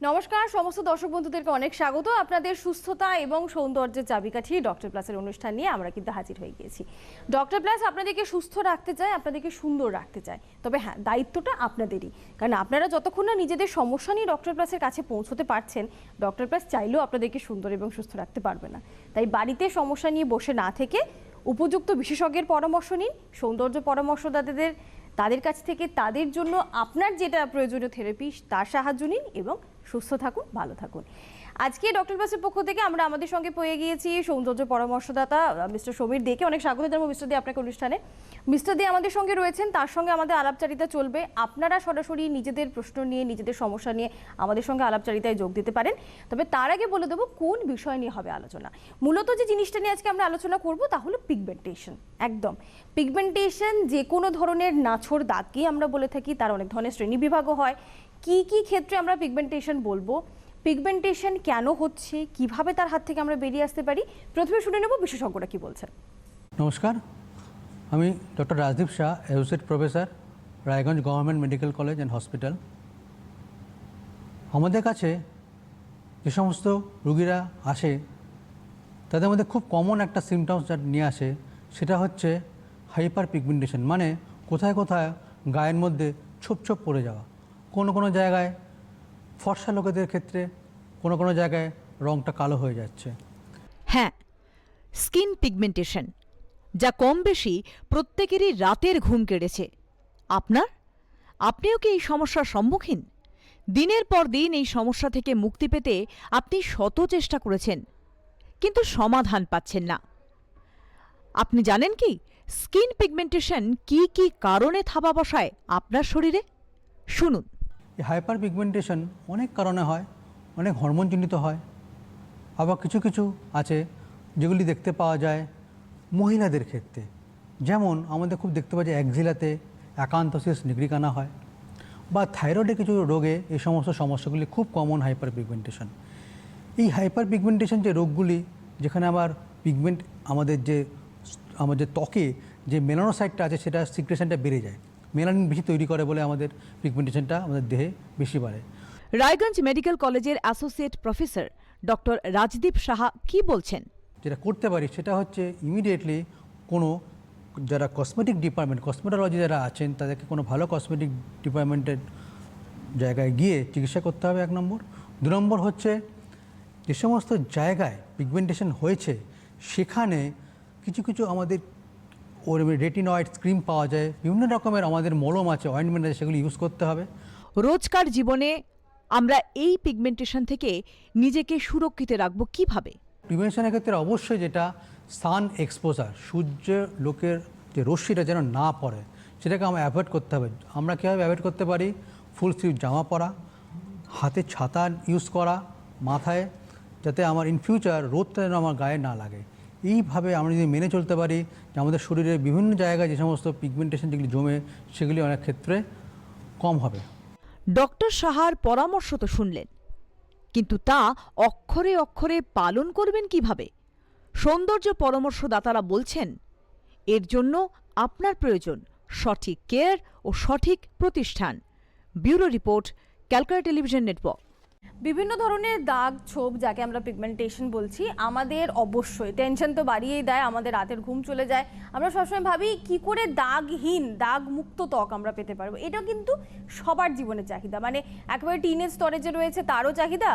নমস্কার সমস্ত দর্শক বন্ধুদেরকে অনেক স্বাগত। আপনাদের সুস্থতা এবং সৌন্দর্যের চাবিকাঠি ডক্টর প্লাসের অনুষ্ঠান নিয়ে আমরা কিন্তু হাজির হয়ে গিয়েছি। ডক্টর প্লাস আপনাদেরকে সুস্থ রাখতে চায়, আপনাদেরকে সুন্দর রাখতে চায়, তবে হ্যাঁ দায়িত্বটা আপনাদেরই, কারণ আপনারা যতক্ষণ না নিজেদের সমস্যা নিয়ে ডক্টর প্লাসের কাছে পৌঁছতে পারছেন, ডক্টর প্লাস চাইলেও আপনাদেরকে সুন্দর এবং সুস্থ রাখতে পারবে না। তাই বাড়িতে সমস্যা নিয়ে বসে না থেকে উপযুক্ত বিশেষজ্ঞের পরামর্শ নিন, সৌন্দর্য পরামর্শদাতাদের তাদের কাছ থেকে তাদের জন্য আপনার যেটা প্রয়োজনীয় থেরাপি তার সাহায্য নিন এবং সুস্থ থাকুন, ভালো থাকুন। আজকে ডক্টর প্লাসের পক্ষ থেকে আমরা আমাদের সঙ্গে পেয়ে গিয়েছি সৌন্দর্য পরামর্শদাতা মিস্টার সমীর দেকে। অনেক স্বাগত জানাবো মিস্টার দে আপনাকে অনুষ্ঠানে। মিস্টার দে আমাদের সঙ্গে রয়েছেন, তার সঙ্গে আমাদের আলাপচারিতা চলবে। আপনারা সরাসরি নিজেদের প্রশ্ন নিয়ে, নিজেদের সমস্যা নিয়ে আমাদের সঙ্গে আলাপচারিতায় যোগ দিতে পারেন। তবে তার আগে বলে দেবো কোন বিষয় নিয়ে হবে আলোচনা। মূলত যে জিনিসটা নিয়ে আজকে আমরা আলোচনা করব তা হলো পিগমেন্টেশন। একদম পিগমেন্টেশন যে কোনো ধরনের নাছোড় দাগকে আমরা বলে থাকি, তার অনেক ধরনের শ্রেণীবিভাগও হয়। কি কি ক্ষেত্রে আমরা পিগমেন্টেশন বলবো, পিগমেন্টেশন কেন হচ্ছে, কিভাবে তার হাত থেকে আমরা বেরিয়ে আসতে পারি, প্রথমে শুনে নেব বিশেষজ্ঞরা কি বলছেন। নমস্কার, আমি doctor Rajdeep Shah, associate professor, Raiganj government medical college and hospital. আমাদের কাছে যে সমস্ত রুগীরা আসে তাদের মধ্যে খুব কমন একটা সিমটমস যা নিয়ে আসে সেটা হচ্ছে হাইপার পিগমেন্টেশন, মানে কোথায় কোথায় গায়ের মধ্যে ছোপ ছোপ পড়ে যাওয়া, কোনো কোনো জায়গায় ফর্সা লোকেদের ক্ষেত্রে কোনো কোনো জায়গায় রঙটা কালো হয়ে যাচ্ছে। হ্যাঁ, স্কিন পিগমেন্টেশন, যা কম বেশি প্রত্যেকেরই রাতের ঘুম কেড়েছে। আপনিও কি এই সমস্যার সম্মুখীন? দিনের পর দিন এই সমস্যা থেকে মুক্তি পেতে আপনি শত চেষ্টা করেছেন, কিন্তু সমাধান পাচ্ছেন না। আপনি জানেন কি স্কিন পিগমেন্টেশন কি কি কারণে থাবা বসায় আপনার শরীরে? শুনুন। এই হাইপার পিগমেন্টেশন অনেক কারণে হয়, অনেক হরমোনজনিত হয়, আবার কিছু কিছু আছে যেগুলি দেখতে পাওয়া যায় মহিলাদের ক্ষেত্রে। যেমন আমাদের খুব দেখতে পাওয়া যায় অ্যাক্সিলাতে অ্যাকান্থোসিস নিগ্রিকানা হয়, বা থাইরয়েডের কিছু রোগে এই সমস্ত সমস্যাগুলি খুব কমন হাইপার পিগমেন্টেশন। এই হাইপার পিগমেন্টেশন যে রোগগুলি, যেখানে আবার পিগমেন্ট আমাদের যে ত্বকে যে মেলানোসাইটটা আছে সেটা সিক্রেশনটা বেড়ে যায়, মেলানিন বেশি তৈরি করে বলে আমাদের পিগমেন্টেশনটা আমাদের দেহে বেশি বাড়ে। রায়গঞ্জ মেডিকেল কলেজের associate professor doctor Rajdeep Saha কি বলছেন? যেটা করতে পারি সেটা হচ্ছে ইমিডিয়েটলি কোনো যারা কসমেটিক ডিপার্টমেন্ট, কসমেটোলজি যারা আছেন তাদেরকে কোনো ভালো কসমেটিক ডিপার্টমেন্টের জায়গায় গিয়ে চিকিৎসা করতে হবে, 1 নম্বর। 2 নম্বর হচ্ছে যে সমস্ত জায়গায় পিগমেন্টেশন হয়েছে সেখানে কিছু কিছু আমাদের রেটিনয়েড ক্রিম পাওয়া যায়, বিভিন্ন রকমের আমাদের মলম আছে, অয়েন্টমেন্ট আছে, সেগুলি ইউজ করতে হবে। রোজকার জীবনে আমরা এই পিগমেন্টেশন থেকে নিজেকে সুরক্ষিত রাখব কিভাবে? পিগমেন্টেশনের ক্ষেত্রে অবশ্যই যেটা সান এক্সপোজার, সূর্য লোকের যে রশ্মিটা যেন না পড়ে সেটাকে আমরা অ্যাভয়েড করতে হবে। আমরা কীভাবে অ্যাভয়েড করতে পারি? ফুল স্লিভ জামা পরা, হাতে ছাতা ইউজ করা, মাথায় যাতে আমার ইন ফিউচার রোদটা যেন আমার গায়ে না লাগে। এইভাবে আমরা যদি মেনে চলতে পারি যে আমাদের শরীরের বিভিন্ন জায়গায় যে সমস্ত পিগমেন্টেশন যেগুলি জমে সেগুলি অনেক ক্ষেত্রে কম হবে। ডক্টর সাহার পরামর্শ তো শুনলেন, কিন্তু তা অক্ষরে অক্ষরে পালন করবেন কিভাবে? সৌন্দর্য পরামর্শদাতারা বলছেন এর জন্য আপনার প্রয়োজন সঠিক কেয়ার ও সঠিক প্রতিষ্ঠান। Bureau report, Calcutta television network. বিভিন্ন ধরনের দাগ ছোপ যাকে আমরা পিগমেন্টেশন বলছি, আমাদের অবশ্যই টেনশন তো বাড়িয়েই দেয়, আমাদের রাতের ঘুম চলে যায়। আমরা সবসময় ভাবি কি করে দাগহীন, দাগ মুক্ত ত্বক আমরা পেতে পারবো। এটা কিন্তু সবার জীবনের চাহিদা, মানে একেবারে টিনেজ স্তরে যে রয়েছে তারও চাহিদা,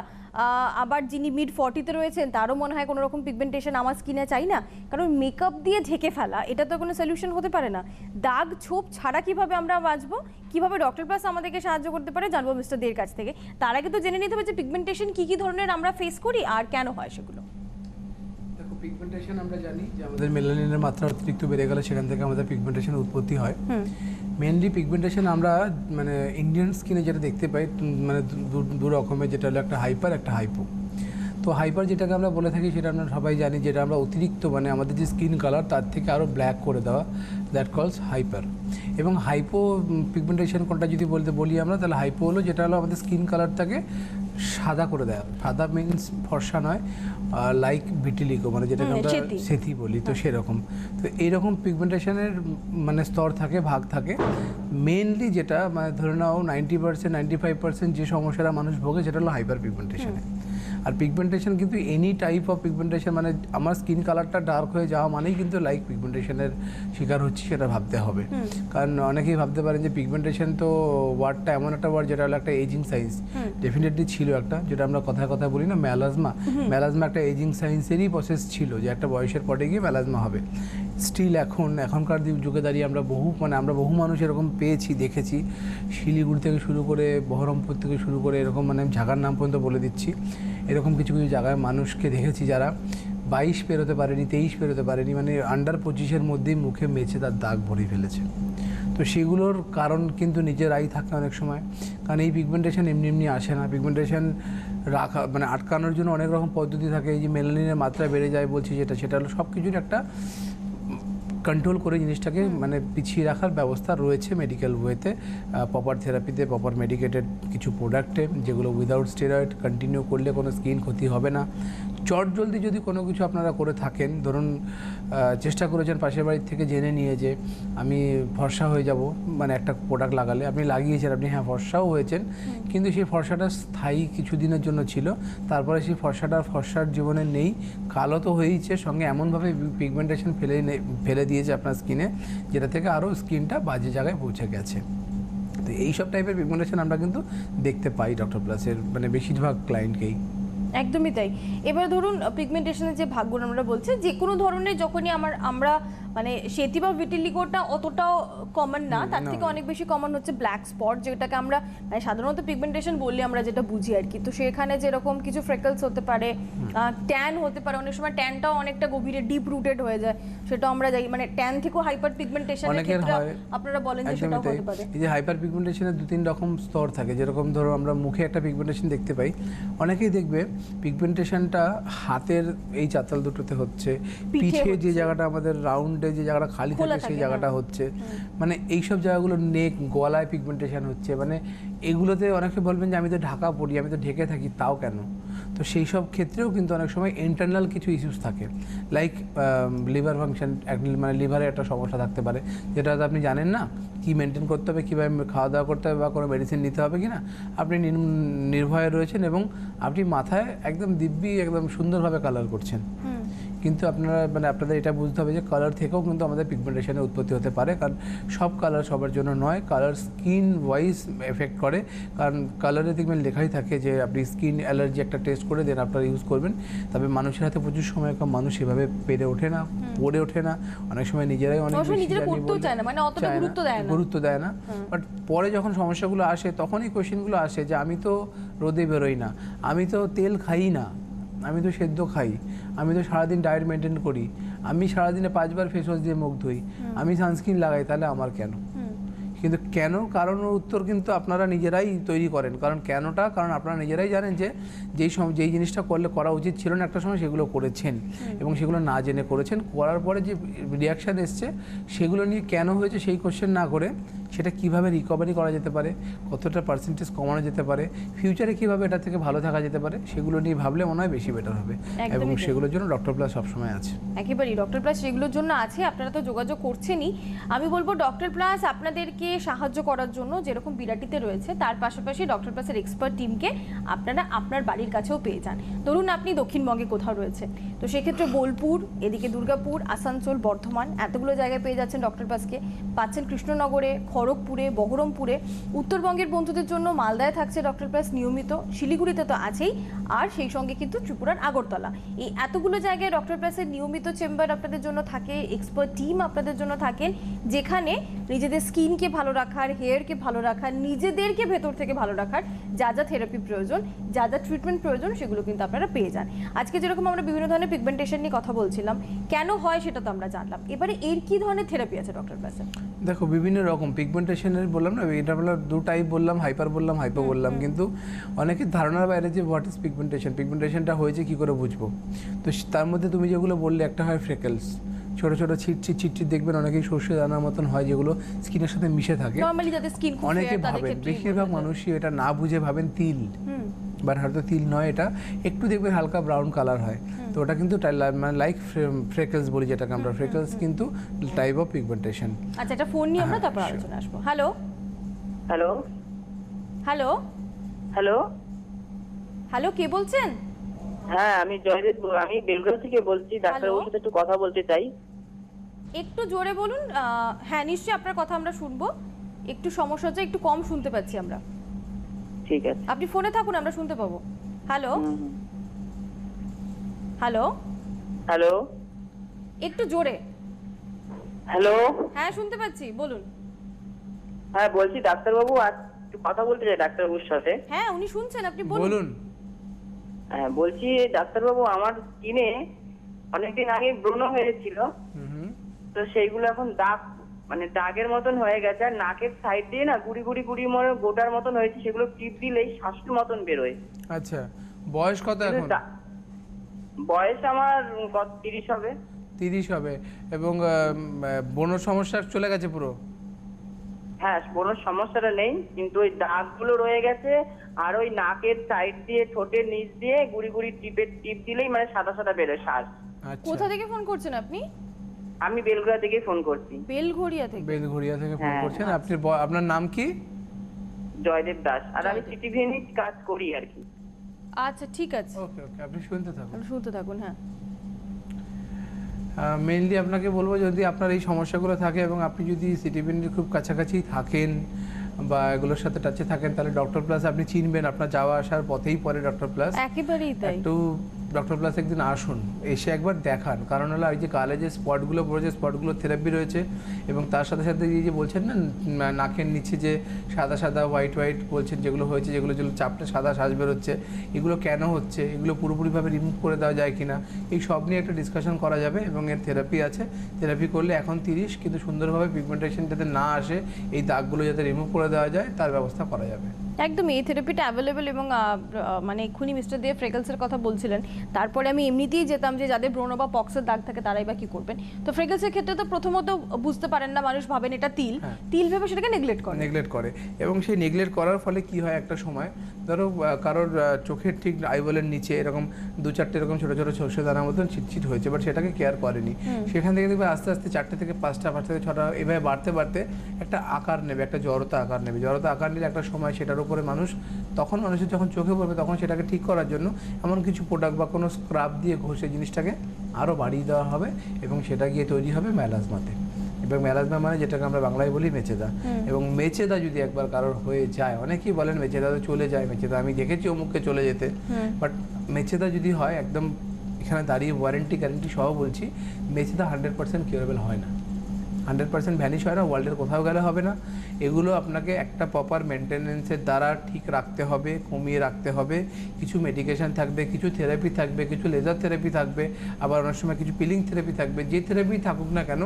আবার যিনি মিড 40-তে রয়েছেন তারও মনে হয় কোনো রকম পিগমেন্টেশন আমার স্কিনে চাই না, কারণ মেকআপ দিয়ে ঢেকে ফেলা এটা তো কোনো সলিউশন হতে পারে না। দাগ ছোপ ছাড়া কিভাবে আমরা বাঁচবো, কিভাবে ডক্টর প্লাস আমাদেরকে সাহায্য করতে পারে জানবো মিস্টার দের কাছ থেকে। তার আগে তো জেনে নিতে হবে যে পিগমেন্টেশন কি কি ধরনের আমরা ফেস করি আর কেন হয় সেগুলো। দেখো, পিগমেন্টেশন আমরা জানি যে আমাদের মেলানিনের মাত্রা অতিরিক্ত বেড়ে গেলে সেখান থেকে আমাদের পিগমেন্টেশন উৎপত্তি হয়। মেনলি পিগমেন্টেশন আমরা মানে ইন্ডিয়ান স্কিনে যেটা দেখতে পাই মানে দু রকমের, যেটা হলো একটা হাইপার, একটা হাইপো। তো হাইপার যেটাকে আমরা বলে থাকি সেটা আমরা সবাই জানি, যেটা আমরা অতিরিক্ত মানে আমাদের যে স্কিন কালার তার থেকে আরও ব্ল্যাক করে দেওয়া, দ্যাট কলস হাইপার। এবং হাইপো পিগমেন্টেশন কোনটা যদি বলি আমরা, তাহলে হাইপো হলো যেটা হলো আমাদের স্কিন কালারটাকে সাদা করে দেয়। সাদা মিন্স ফর্সা নয়, লাইক ভিটিলিগো মানে যেটাকে আমরা সেথি। সেথি বলি, তো সেরকম। তো এইরকম পিগমেন্টেশনের মানে স্তর থাকে, ভাগ থাকে। মেনলি যেটা মানে ধরে নাও 90% 95% যে সমস্যাটা মানুষ ভোগে সেটা হলো হাইপার পিগমেন্টেশনে। আর পিগমেন্টেশন কিন্তু এনি টাইপ অফ পিগমেন্টেশন, মানে আমার স্কিন কালারটা ডার্ক হয়ে যাওয়া মানেই কিন্তু লাইক পিগমেন্টেশনের শিকার হচ্ছি, সেটা ভাবতে হবে। কারণ অনেকেই ভাবতে পারেন যে পিগমেন্টেশন তো ওয়ার্ডটা এমন একটা ওয়ার্ড যেটা হলো একটা এজিং সাইন্স। ডেফিনেটলি ছিল একটা, যেটা আমরা কথায় কথায় বলি না মেলাজমা, মেলাজমা একটা এজিং সাইন্সেরই প্রসেস ছিল, যে একটা বয়সের পরে গিয়ে মেলাজমা হবে। স্টিল এখনকার যুগে দাঁড়িয়ে আমরা বহু মানুষ এরকম পেয়েছি, দেখেছি। শিলিগুড়ি থেকে শুরু করে বহরমপুর থেকে শুরু করে এরকম, মানে জায়গার নাম পর্যন্ত বলে দিচ্ছি, এরকম কিছু কিছু জায়গায় মানুষকে দেখেছি যারা 22 পেরোতে পারেনি, 23 পেরোতে পারেনি, মানে আন্ডার 25-এর মধ্যেই মুখে মেছে তার দাগ ভরে ফেলেছে। তো সেগুলোর কারণ কিন্তু নিজেরাই থাকে অনেক সময়, কারণ এই পিগমেন্টেশন এমনি এমনি আসে না। পিগমেন্টেশন রাখা মানে আটকানোর জন্য অনেক রকম পদ্ধতি থাকে। এই যে মেলানিনের মাত্রা বেড়ে যায় বলছি, সেটা হলো সব কিছুর একটা কন্ট্রোল করে জিনিসটাকে মানে পিছিয়ে রাখার ব্যবস্থা রয়েছে মেডিকেল ওয়েতে, প্রপার থেরাপিতে, প্রপার মেডিকেটেড কিছু প্রোডাক্টে, যেগুলো উইদাউট স্টেরয়েড কন্টিনিউ করলে কোনো স্কিন ক্ষতি হবে না। জলদি যদি কোনো কিছু আপনারা করে থাকেন, ধরুন চেষ্টা করেছেন পাশের বাড়ির থেকে জেনে নিয়ে যে আমি ফর্সা হয়ে যাব, মানে একটা প্রোডাক্ট লাগালে আপনি লাগিয়েছেন, আপনি হ্যাঁ ফর্সাও হয়েছেন, কিন্তু সেই ফর্সাটা স্থায়ী কিছুদিনের জন্য ছিল, তারপরে সেই ফর্সার জীবনে নেই, কালো তো হয়েইছে, সঙ্গে এমনভাবে পিগমেন্টেশন ফেলে দিয়েছে আপনার স্কিনে, যেটা থেকে আরও স্কিনটা বাজে জায়গায় পৌঁছে গেছে। তো এইসব টাইপের পিগমেন্টেশন আমরা কিন্তু দেখতে পাই ডক্টর প্লাসের মানে বেশিরভাগ ক্লায়েন্টকেই। একদমই তাই। এবার ধরুন পিগমেন্টেশনের যে ভাগগুলো আমরা বলছি, যে কোনো ধরনের যখনই আমরা মানে সেথি বা ভিটিলিগোটা অতটাও কমন না, তার থেকে অনেক বেশি কমন হচ্ছে ব্ল্যাক স্পট, যেটাকে আমরা মানে সাধারণত পিগমেন্টেশন বললে আমরা যেটা বুঝি আর কি। তো সেখানে যেরকম কিছু ফ্রেকলস হতে পারে, ট্যান হতে পারে, অনেক সময় ট্যানটাও অনেকটা গভীরে ডিপ রুটেড হয়ে যায়, সেটা আমরা যাই মানে ট্যান থেকেও হাইপার পিগমেন্টেশনের ক্ষেত্রে আপনারা বলেন যে সেটাও হতে পারে। এই যে হাইপার পিগমেন্টেশনের 2-3 রকম স্তর থাকে, যেরকম ধরো আমরা মুখে একটা পিগমেন্টেশন দেখতে পাই, অনেকেই দেখবে পিগমেন্টেশনটা হাতের এই চাতাল দুটোতে হচ্ছে, পিঠে যে জায়গাটা আমাদের রাউন্ডে যে জায়গাটা খালি থাকে সেই জায়গাটা হচ্ছে, মানে এইসব জায়গাগুলো নেক গলায় পিগমেন্টেশন হচ্ছে, মানে এগুলোতে অনেকে বলবেন যে আমি তো ঢাকা পড়ি, আমি তো ঢেকে থাকি, তাও কেন? তো সেই সব ক্ষেত্রেও কিন্তু অনেক সময় ইন্টারনাল কিছু ইস্যুস থাকে, লাইক লিভার ফাংশন, মানে লিভারে একটা সমস্যা থাকতে পারে, যেটা হয়তো আপনি জানেন না কী মেনটেন করতে হবে, কীভাবে খাওয়া দাওয়া করতে হবে, বা কোনো মেডিসিন নিতে হবে কি না, আপনি নির্ভয়ে রয়েছেন এবং আপনি মাথায় একদম দিব্যি একদম সুন্দরভাবে কালার করছেন, কিন্তু আপনাদের এটা বুঝতে হবে যে কালার থেকেও কিন্তু আমাদের পিগমেন্টেশনের উৎপত্তি হতে পারে, কারণ সব কালার সবার জন্য নয়, কালার স্কিন ওয়াইজ এফেক্ট করে, কারণ কালারে দেখবেন লেখাই থাকে যে আপনি স্কিন অ্যালার্জি একটা টেস্ট করে দেন আপনারা ইউজ করবেন। তবে মানুষের হাতে প্রচুর সময় কম, মানুষ সেভাবে পেরে ওঠে না, পড়ে ওঠে না, অনেক সময় নিজেরাই অনেক গুরুত্ব দেয় না। বাট পরে যখন সমস্যাগুলো আসে তখনই কোয়েশ্চেনগুলো আসে যে আমি তো রোদে বেরোই না, আমি তো তেল খাই না, আমি তো সেদ্ধ খাই, আমি তো সারাদিন ডায়েট মেনটেন করি, আমি সারাদিনে 5 বার ফেস ওয়াশ দিয়ে মুখ ধুই, আমি সানস্ক্রিন লাগাই, তাহলে আমার কেন? কিন্তু কেন কারণের উত্তর কিন্তু আপনারা নিজেরাই তৈরি করেন, কারণ কারণ আপনারা নিজেরাই জানেন যে যেই জিনিসটা করা উচিত ছিল না একটা সময় সেগুলো করেছেন, এবং সেগুলো না জেনে করেছেন, করার পরে যে রিয়াকশান এসছে সেগুলো নিয়ে কেন হয়েছে সেই কোশ্চেন না করে সেটা কিভাবে রিকভারি করা যেতে পারে, কতটা পার্সেন্টেজ কমানো যেতে পারে, ফিউচারে কিভাবে এটা থেকে ভালো থাকা যেতে পারে, সেগুলো নিয়ে ভাবলে মনে হয় বেশি বেটার হবে, এবং সেগুলোর জন্য ডক্টর প্লাস সবসময় আছে। একেবারেই ডক্টর প্লাস সেগুলোর জন্য আছে, আপনারা তো যোগাযোগ করছেনই। আমি বলবো ডক্টর প্লাস আপনাদেরকে সাহায্য করার জন্য যেরকম বিরাটিতে রয়েছে, তার পাশাপাশি ডক্টর প্লাসের এক্সপার্ট টিমকে আপনারা আপনার বাড়ির কাছেও পেয়ে যান। ধরুন আপনি দক্ষিণবঙ্গে কোথাও রয়েছে, তো সেক্ষেত্রে বোলপুর, এদিকে দুর্গাপুর, আসানসোল, বর্ধমান, এতগুলো জায়গায় পেয়ে যাচ্ছেন ডক্টর প্লাসকে। পাচ্ছেন কৃষ্ণনগরে, খড়গপুরে, বহরমপুরে। উত্তরবঙ্গের বন্ধুদের জন্য মালদায় থাকছে ডক্টর প্লাস নিয়মিত, শিলিগুড়িতে তো আছেই, আর সেই সঙ্গে কিন্তু ত্রিপুরার আগরতলা। এই এতগুলো জায়গায় ডক্টর প্লাসের নিয়মিত চেম্বার আপনাদের জন্য থাকে, এক্সপার্ট টিম আপনাদের জন্য থাকেন, যেখানে নিজেদের স্কিনকে ভালো রাখার, হেয়ারকে ভালো রাখার, নিজেদেরকে ভেতর থেকে ভালো রাখার যা যা থেরাপি প্রয়োজন, যা যা ট্রিটমেন্ট প্রয়োজন, সেগুলো কিন্তু আপনারা পেয়ে যান। আজকে যেরকম আমরা বিভিন্ন ধরনের পিগমেন্টেশন নিয়ে কথা বলছিলাম, কেন হয় সেটা তো আমরা জানলাম। এবারে এর কি ধরনের থেরাপি আছে ডক্টর প্লাসে? দেখো বিভিন্ন রকম পিগমেন্টেশনের বললাম না, এটা বললাম 2 টাইপ বললাম, হাইপার বললাম, হাইপো বললাম, কিন্তু অনেকের ধারণার বাইরে যে হোয়াট ইজ পিগমেন্টেশনটা হয়েছে কি করে বুঝবো। তো তার মধ্যে তুমি যেগুলো বললে, একটা হয় ফ্রেকলস, ছোট ছোট ছিটছিট দেখবেন অনেকেই সর্ষে দানার মতন হয়, যেগুলো স্কিনের সাথে মিশে থাকে। নরমালি যাদের স্কিন খুব অনেকে ভাবেন, বেশিরভাগ মানুষই এটা না বুঝে ভাবেন তিল, বাট হয়তো তিল নয়, এটা একটু দেখবেন হালকা ব্রাউন কালার হয়, তো ওটা কিন্তু মানে লাইক ফ্রেকলস বলি যেটাকে আমরা, ফ্রেকলস কিন্তু টাইপ অফ পিগমেন্টেশন। আচ্ছা, এটা ফোন নিয়ে আমরা তারপর আলোচনা আসবো। Hello hello hello hello hello, কে বলছেন? হ্যাঁ, আমি জয়দেব, আমি বেলগাঁও থেকে বলছি। ডাক্তারবাবুর সাথে একটু কথা বলতে চাই। একটু জোরে বলুন। হ্যাঁ, নিশ্চয়ই আপনার কথা আমরা শুনবো। একটু সমস্যা হচ্ছে, একটু কম শুনতে পাচ্ছি আমরা। ঠিক আছে। আপনি ফোনে থাকুন, আমরা শুনতে পাবো। হ্যালো হ্যালো হ্যালো একটু জোরে। হ্যালো হ্যাঁ, শুনতে পাচ্ছি, বলুন। হ্যাঁ, বলছি ডাক্তারবাবু, আজ একটু কথা বলতে চাই ডাক্তারবাবুর সাথে। হ্যাঁ, উনি শুনছেন, আপনি বলুন। বলুন। হ্যাঁ, বলছি ডাক্তারবাবু, আমার স্কিনে অনেকদিন আগে ব্রণ হয়েছিল, তো সেইগুলো এখন দাগ, মানে দাগের মতন হয়ে গেছে। আর নাকের সাইড দিয়ে না গুড়ি গুড়ি গুড়ি মনে গোটার মতন হয়েছে, সেগুলো টিপ দিলেই শাশুর মতন বেরোয়। আচ্ছা, বয়স কত এখন? বয়স আমার 30 হবে। 30 হবে। এবং ব্রণর সমস্যা চলে গেছে পুরো? হ্যাঁ, কোনো সমস্যাটা নেই, কিন্তু ওই দাগগুলো রয়ে গেছে। আর ওই নাকের সাইড দিয়ে, ঠোঁটের নিচ দিয়ে গুড়ি গুড়ি টিপ দিলেই মানে সাদা সাদা বেরোয় শ্বাস। আচ্ছা, কোথা থেকে ফোন করছেন আপনি? আমি বেলঘড়িয়া থেকে ফোন করছি। বেলঘড়িয়া থেকে? বেলঘড়িয়া থেকে ফোন হ্যাঁ, করছেন। আপনি আপনার নাম কি? জয়দেব দাস। আর আমি জয়দেব। সিটিভিএনে কাজ করি আর কি। আচ্ছা, ঠিক আছে, ওকে ওকে, আপনি শুনতে থাকুন। আপনি শুনতে থাকুন। হ্যাঁ, মেইনলি আপনাকে বলবো, যদি আপনার এই সমস্যাগুলো থাকে এবং আপনি যদি সিটিভিএনের খুব কাছাকাছি থাকেন বা এগুলোর সাথে টাচে থাকেন, তাহলে ডক্টর প্লাস আপনি চিনবেন, আপনার যাওয়া আসার পথেই পরে ডক্টর প্লাস। একেবারেই তাই। একটু ডক্টর প্লাস একদিন আসুন, এসে একবার দেখান। কারণ হলো এই যে গালে যে স্পটগুলো পড়েছে, স্পটগুলো থেরাপি রয়েছে, এবং তার সাথে সাথে এই যে বলছেন না নাকের নিচে যে সাদা সাদা হোয়াইট হোয়াইট বলছেন যেগুলো হয়েছে, যেগুলো চাপটা সাদা শ্বাস বেরোচ্ছে, এগুলো কেন হচ্ছে, এগুলো পুরোপুরিভাবে রিমুভ করে দেওয়া যায় কিনা, এই সব নিয়ে একটা ডিসকাশন করা যাবে। এবং এর থেরাপি আছে, থেরাপি করলে এখন 30, কিন্তু সুন্দরভাবে পিগমেন্টেশন যাতে না আসে, এই দাগগুলো যাতে রিমুভ করে দেওয়া যায়, তার ব্যবস্থা করা যাবে। একদম, এই থেরাপিটা অ্যাভেলেবেল। এবং মানে এক্ষুনি মিস্টার দে ফ্রেকলসের কথা বলছিলেন, তারপরে আমি এমনিতেই যেতাম যে যাদের ব্রণ বা পক্সের দাগ থাকে তারাই বা কি করবেন। তো ফ্রেকলসের ক্ষেত্রে তো প্রথমত বুঝতে পারেন না, মানুষ ভাবেন এটা তিল, তিল ভেবে সেটাকে নেগলেক্ট করে। এবং সেই নেগলেক্ট করার ফলে কি হয়, একটা সময় ধরো কারোর চোখের ঠিক আইবলের নিচে এরকম 2-4টে এরকম ছোটো ছোটো সর্ষে দানার মতন চিটচিট হয়েছে, বাট সেটাকে কেয়ার করেনি। সেখান থেকে দেখবে আস্তে আস্তে 4টে থেকে 5টা, 5 থেকে 6টা এভাবে বাড়তে বাড়তে একটা আকার নেবে, একটা জড়তা আকার নেবে। জড়তা আকার নিলে একটা সময় সেটার উপরে মানুষের যখন চোখে পড়বে, তখন সেটাকে ঠিক করার জন্য এমন কিছু প্রোডাক্ট বা কোনো স্ক্রাব দিয়ে ঘষে জিনিসটাকে আরও বাড়িয়ে দেওয়া হবে, এবং সেটা গিয়ে তৈরি হবে মেলাজমাতে। এবং মেলাজমা মানে যেটাকে আমরা বাংলায় বলি মেচেদা। এবং মেচেদা যদি একবার কারোর হয়ে যায়, অনেকেই বলেন মেচেদা তো চলে যায়, মেচেদা আমি দেখেছি অমুককে চলে যেতে, বাট মেচেদা যদি হয়, একদম এখানে দাঁড়িয়ে গ্যারেন্টি সহ বলছি, মেচেদা 100% কিউরেবল হয় না, 100% ভ্যানিশ হয় না, ওয়ার্ল্ডের কোথাও গেলে হবে না। এগুলো আপনাকে একটা প্রপার মেনটেনেন্সের দ্বারা ঠিক রাখতে হবে, কমিয়ে রাখতে হবে। কিছু মেডিকেশন থাকবে, কিছু থেরাপি থাকবে, কিছু লেজার থেরাপি থাকবে, আবার অনেক সময় কিছু পিলিং থেরাপি থাকবে। যে থেরাপি থাকুক না কেন,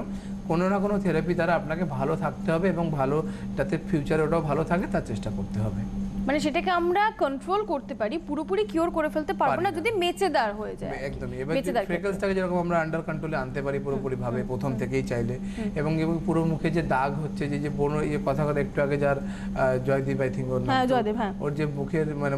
কোনো না কোনো থেরাপি দ্বারা আপনাকে ভালো থাকতে হবে, এবং ভালো যাতে ফিউচারে ওটাও ভালো থাকে তার চেষ্টা করতে হবে। মানে সেটাকে আমরা কন্ট্রোল করতে পারি, পুরোপুরি কিওর করে ফেলতে পারবো না যদি মেচেদার হয়ে যায়। একদমই। এবার ফ্রেকলসটাকে যেরকম আমরা আন্ডার কন্ট্রোলে আনতে পারি পুরোপুরি ভাবে প্রথম থেকেই চাইলে, এবং পুরো মুখে যে দাগ হচ্ছে, যে ব্রণ, কথা একটু আগে যার জয়দীপ আই থিঙ্ক ওর নাম, ওর যে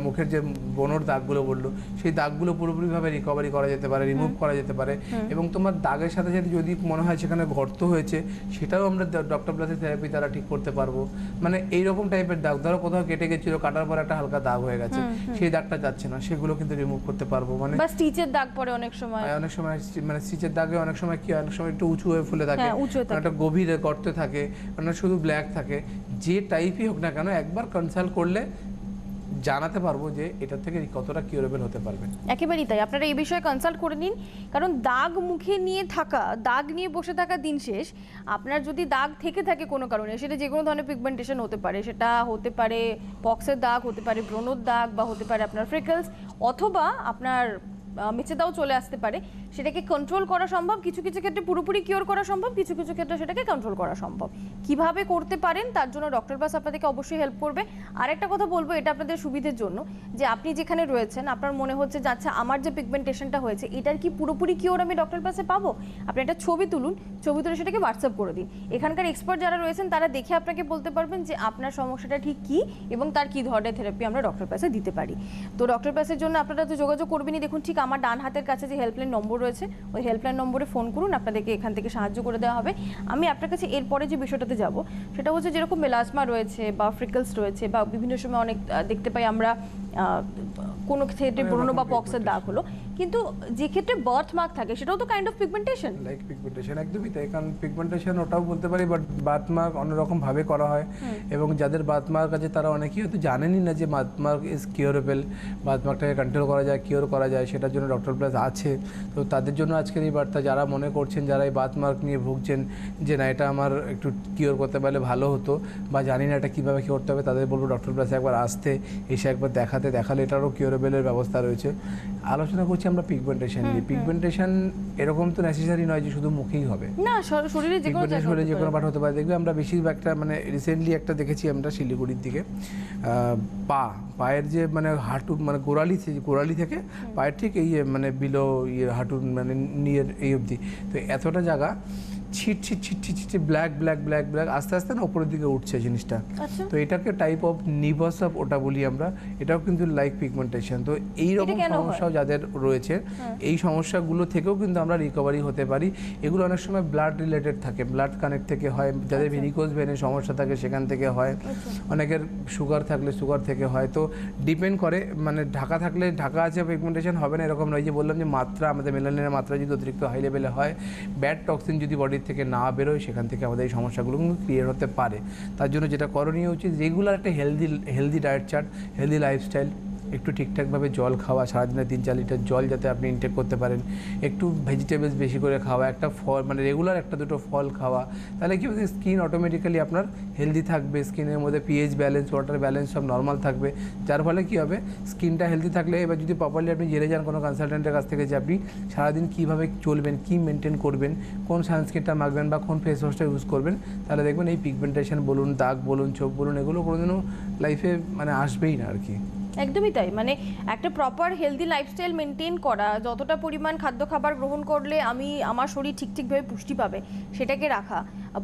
মুখের যে ব্রণর দাগগুলো বললো, সেই দাগগুলো পুরোপুরি ভাবে রিকভারি করা যেতে পারে, রিমুভ করা যেতে পারে। এবং তোমার দাগের সাথে সাথে যদি মনে হয় সেখানে গর্ত হয়েছে, সেটাও আমরা ডক্টর প্লাসের থেরাপি দ্বারা ঠিক করতে পারবো। মানে এইরকম টাইপের দাগ, ধরো কোথাও কেটে গেছিল, কাটার পর একটা হালকা দাগ হয়ে গেছে, সেই দাগটা যাচ্ছে না, সেগুলো কিন্তু রিমুভ করতে পারবো। মানে বা স্টিচের দাগ পড়ে অনেক সময় মানে স্টিচের দাগে অনেক সময় কি, অনেক সময় একটু উঁচু হয়ে ফুলে থাকে, একটা গভীর গর্তে থাকে, মানে শুধু ব্ল্যাক থাকে। যে টাইপই হোক না কেন, একবার কনসাল্ট করলে জানাতে পারবো যে এটা থেকে কতটা কিউরেবল হতে পারবে। একেবারেই তাই, আপনারা এই বিষয়ে কনসাল্ট করে নিন। কারণ দাগ মুখে নিয়ে থাকা, দাগ নিয়ে বসে থাকা দিন শেষ। আপনার যদি দাগ থেকে থাকে কোনো কারণে, সেটা যে কোনো ধরনের পিগমেন্টেশন হতে পারে, সেটা হতে পারে পক্সের দাগ, হতে পারে ব্রণর দাগ, বা হতে পারে আপনার ফ্রেকলস, অথবা আপনার মেচেদাও চলে আসতে পারে। সেটাকে কন্ট্রোল করা সম্ভব, কিছু কিছু ক্ষেত্রে পুরোপুরি কিওর করা সম্ভব, কিছু কিছু ক্ষেত্রে সেটাকে কন্ট্রোল করা সম্ভব। কিভাবে করতে পারেন তার জন্য ডক্টর প্লাস আপনাদেরকে অবশ্যই হেল্প করবে। আরেকটা কথা বলবো, এটা আপনাদের সুবিধের জন্য, যে আপনি যেখানে রয়েছেন আপনার মনে হচ্ছে যে আচ্ছা আমার যে পিগমেন্টেশনটা হয়েছে এটার কি পুরোপুরি কিওর আমি ডক্টর প্লাসে পাবো, আপনি একটা ছবি তুলুন, ছবি তুলে সেটাকে হোয়াটসঅ্যাপ করে দিন। এখানকার এক্সপার্ট যারা রয়েছেন তারা দেখে আপনাকে বলতে পারবেন যে আপনার সমস্যাটা ঠিক কী এবং তার কী ধরনের থেরাপি আমরা ডক্টর প্লাসে দিতে পারি। তো ডক্টর প্লাসের জন্য আপনারা তো যোগাযোগ করবেনই। দেখুন ঠিক আমার ডান হাতের কাছে যে হেল্পলাইন নম্বর রয়েছে ওই হেল্পলাইন নম্বরে ফোন করুন, আপনাদেরকে এখান থেকে সাহায্য করে দেওয়া হবে। আমি আপনার কাছে এরপরে যে বিষয়টাতে যাব সেটা হচ্ছে যেরকম মেলাসমা রয়েছে বা ফ্রিকলস রয়েছে বা বিভিন্ন সময় অনেক দেখতে পাই আমরা কোনো ক্ষেত্রে ব্রণ বা পক্সের দাগ হলো, কিন্তু যে ক্ষেত্রে বার্থ মার্ক থাকে সেটাও তো kind of pigmentation. Like pigmentation, একদমই তাই। কারণ পিগমেন্টেশন ওটাও বলতে পারি, বাট বার্থ মার্ক অন্যরকম ভাবে করা হয় এবং যাদের বার্থ মার্ক আছে তারা অনেকেই হয়তো জানেনই না যে birth mark is curable, birth মার্কটাকে কন্ট্রোল করা যায়, কিওর করা যায়, সেটার জন্য ডক্টর প্লাস আছে। তো তাদের জন্য আজকের এই বার্তা, যারা মনে করছেন, যারা এই বার্থ মার্ক নিয়ে ভুগছেন যে না এটা আমার একটু কিওর করতে পারলে ভালো হতো বা জানি না এটা কীভাবে কী করতে হবে, তাদের বলবো ডক্টর প্লাসে একবার আসতে, এসে একবার দেখালে এটারও কিওরেবলের ব্যবস্থা রয়েছে। আলোচনা করছি আমরা পিগমেন্টেশন নিয়ে। পিগমেন্টেশন এরকম তো নেসেসারি নয় যে শুধু মুখেই হবে, না শরীরে যে কোনো শরীরে যে কোনো পার্ট হতে পারে। দেখবে আমরা বেশিরভাগটা মানে রিসেন্টলি একটা দেখেছি আমরা শিলিগুড়ির দিকে, পায়ের যে মানে হাঁটু মানে গোড়ালি থেকে পায়ের ঠিক এই মানে বিলো হাঁটুর মানে নিয়ের এই অবধি, তো এতটা জায়গা ছিট ব্ল্যাক আস্তে আস্তে না উপরের দিকে উঠছে জিনিসটা। তো এটাকে টাইপ অফ নিভাস অফ ওটা বলি আমরা, এটাও কিন্তু লাইক পিগমেন্টেশন। তো এইরকম সমস্যাও যাদের রয়েছে, এই সমস্যাগুলো থেকেও কিন্তু আমরা রিকভারি হতে পারি। এগুলো অনেক সময় ব্লাড রিলেটেড থাকে, ব্লাড কানেক্ট থেকে হয়, যাদের ভেরিকোজ ভেনের সমস্যা থাকে সেখান থেকে হয়, অনেকের সুগার থাকলে সুগার থেকে হয়। তো ডিপেন্ড করে, মানে ঢাকা থাকলে ঢাকা আছে পিগমেন্টেশন হবে না এরকম নয়। যে বললাম যে মাত্রা, আমাদের মেলানিনের মাত্রা যদি অতিরিক্ত হাই লেভেলে হয়, ব্যাড টক্সিন যদি বডির থেকে না বেরোয়, সেখান থেকে আমাদের এই সমস্যাগুলো কিন্তু ক্লিয়ার হতে পারে। তার জন্য যেটা করণীয় উচিত, রেগুলার একটা healthy diet chart, healthy lifestyle, একটু ঠিকঠাকভাবে জল খাওয়া, সারাদিনে 3-4 লিটার জল যাতে আপনি ইনটেক করতে পারেন, একটু ভেজিটেবলস বেশি করে খাওয়া, একটা ফল মানে রেগুলার 1-2 ফল খাওয়া, তাহলে কি হবে, স্কিন অটোমেটিক্যালি আপনার হেলদি থাকবে, স্কিনের মধ্যে পিএইচ ব্যালেন্স, ওয়াটার ব্যালেন্স সব নর্মাল থাকবে, যার ফলে কি হবে, স্কিনটা হেলদি থাকলে এবার যদি প্রপারলি আপনি জেনে যান কোনো কনসালটেন্টের কাছ থেকে যে আপনি সারাদিন কীভাবে চলবেন, কী মেনটেন করবেন, কোন সানস্ক্রিনটা মাখবেন বা কোন ফেস ওয়াশটা ইউজ করবেন, তাহলে দেখবেন এই পিগমেন্টেশন বলুন, দাগ বলুন, চোখ বলুন, এগুলো কোনোদিনও লাইফে মানে আসবেই না আর কি। একদমই তাই। মানে একটা প্রপার হেলদি লাইফস্টাইল মেনটেন করা, যতটা পরিমাণ খাদ্য খাবার গ্রহণ করলে আমার শরীর ঠিকভাবে পুষ্টি পাবে সেটাকে রাখা,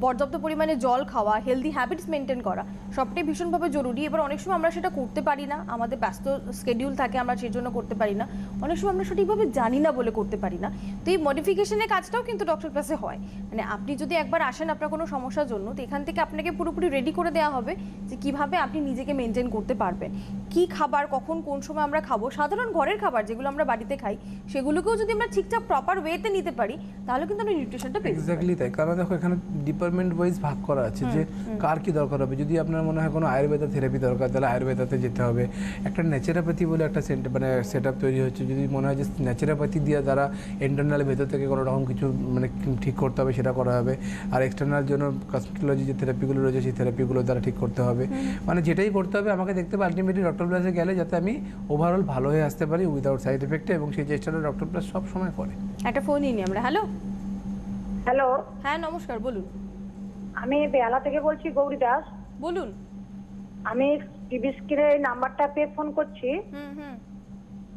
পর্যাপ্ত পরিমাণে জল খাওয়া, হেলদি হ্যাবিটস মেনটেন করা, সবটাই ভীষণভাবে জরুরি। এবার অনেক সময় আমরা সেটা করতে পারি না, আমাদের ব্যস্ত স্কেডিউল থাকে, আমরা সেই জন্য করতে পারি না, অনেক সময় আমরা সঠিকভাবে জানি না বলে করতে পারি না। তো এই মডিফিকেশনের কাজটাও কিন্তু ডক্টর প্লাসে হয়। মানে আপনি যদি একবার আসেন আপনার কোনো সমস্যার জন্য, তো এখান থেকে আপনাকে পুরোপুরি রেডি করে দেওয়া হবে যে কীভাবে আপনি নিজেকে মেনটেন করতে পারবেন, কী খাবার কখন কোন সময় আমরা খাবো, সাধারণ ঘরের খাবার যেগুলো আমরা বাড়িতে খাই সেগুলোকেও যদি আমরা ঠিকঠাক প্রপার ওয়েতে নিতে পারি তাহলে কিন্তু আমরা নিউট্রিশনটা পেয়ে যাবো। এক্স্যাক্টলি তাই। কারণ দেখো এখানে ডিপার্টমেন্ট ওয়াইজ ভাগ করা আছে যে কার কি দরকার হবে। যদি আপনার মনে হয় কোনো আয়ুর্বেদা থেরাপি দরকার, তাহলে আয়ুর্বেদাতে যেতে হবে। একটা ন্যাচারোপ্যাথি বলে একটা মানে সেট আপ তৈরি হচ্ছে, যদি মনে হয় যে ন্যাচারোপ্যাথি দিয়ে দ্বারা ইন্টারনাল ভেতর থেকে কোনো রকম কিছু মানে ঠিক করতে হবে, সেটা করা হবে। আর এক্সটার্নাল জন্য কসমেটোলজি যে থেরাপিগুলো রয়েছে সেই থেরাপিগুলো দ্বারা ঠিক করতে হবে। মানে যেটাই করতে হবে আমাকে দেখতে হবে আলটিমেটলি ডক্টর প্লাসে গেলে যাতে আমি ওভারঅল ভালো হয়ে আসতে পারি উইদাউট সাইড এফেক্টে, এবং সেই চেষ্টাটা ডক্টর প্লাস সব সময় করে। একটা ফোন নিই আমরা। হ্যালো হ্যালো, হ্যাঁ নমস্কার, বলুন। আমি বেহালা থেকে বলছি, গৌরী দাস। বলুন। আমি টিভি স্ক্রিনে এই নাম্বারটা পেয়ে ফোন করছি। হুম